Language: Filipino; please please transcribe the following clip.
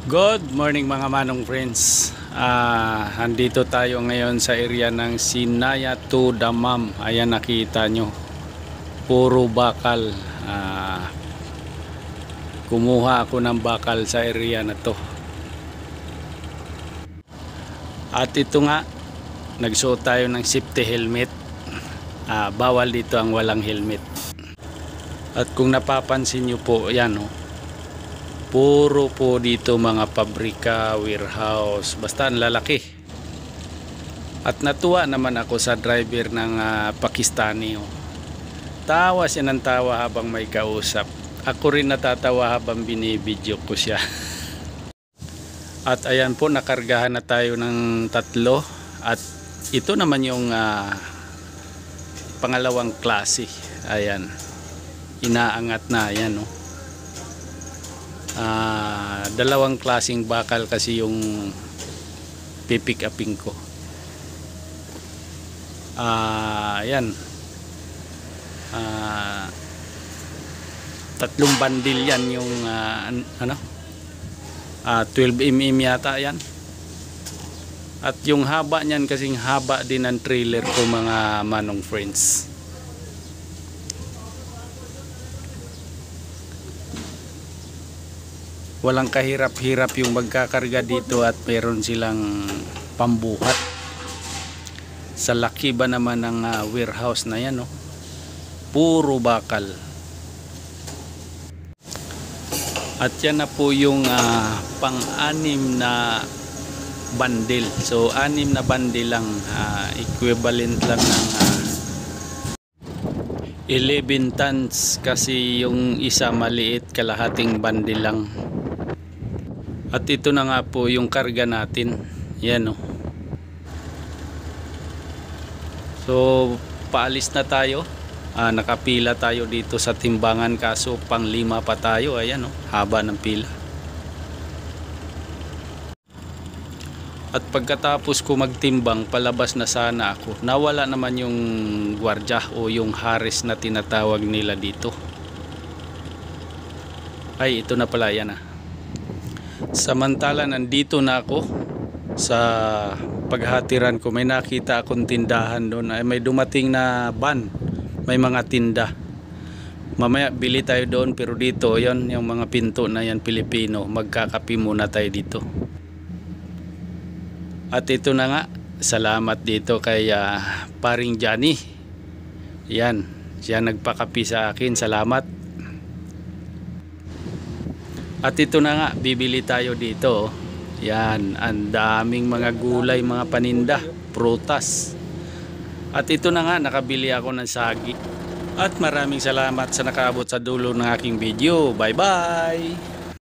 Good morning mga manong friends. Andito tayo ngayon sa area ng Sinaya to Damam. Ayan, nakita nyo, puro bakal. Kumuha ako ng bakal sa area na to. At ito nga, nagsuot tayo ng safety helmet. Bawal dito ang walang helmet. At kung napapansin nyo po, yan puro po dito mga pabrika, warehouse, basta ang lalaki. At natuwa naman ako sa driver ng Pakistani. Tawa siya ng tawa habang may kausap. Ako rin natatawa habang binibidyo ko siya. At ayan po, nakargahan na tayo ng 3. At ito naman yung pangalawang klase. Ayan, inaangat na. Ayan dalawang klaseng bakal kasi yung pipick upin ko. Ayan, 3 bandil yan yung 12mm yata yan. At yung haba niyan kasing haba din ng trailer ko mga manong friends. Walang kahirap-hirap yung magkakarga dito at meron silang pambuhat. Sa laki ba naman ng warehouse na yan, puro bakal. At yan na po yung pang-6 na bandil. So 6 na bandil lang, equivalent lang ng 11 tons kasi yung isa maliit, kalahating bandil lang. At ito na nga po yung karga natin. Yan So paalis na tayo. Nakapila tayo dito sa timbangan kaso pang 5 pa tayo. Ayan haba ng pila. At pagkatapos ko magtimbang, palabas na sana ako. Nawala naman yung gwardya o yung haris na tinatawag nila dito. Ay, ito na pala, yan Samantala nandito na ako sa paghatiran ko. May nakita akong tindahan doon. Ay, may dumating na van. May mga tinda. Mamaya bili tayo doon, pero dito yon yung mga pinto na yan Pilipino. Magkakape muna tayo dito. At ito na nga, salamat dito kay paring Johnny. Yan, siya nagpakape sa akin. Salamat. At ito na nga, bibili tayo dito. Yan, ang daming mga gulay, mga paninda, prutas. At ito na nga, nakabili ako ng sagi. At maraming salamat sa nakaabot sa dulo ng aking video. Bye bye!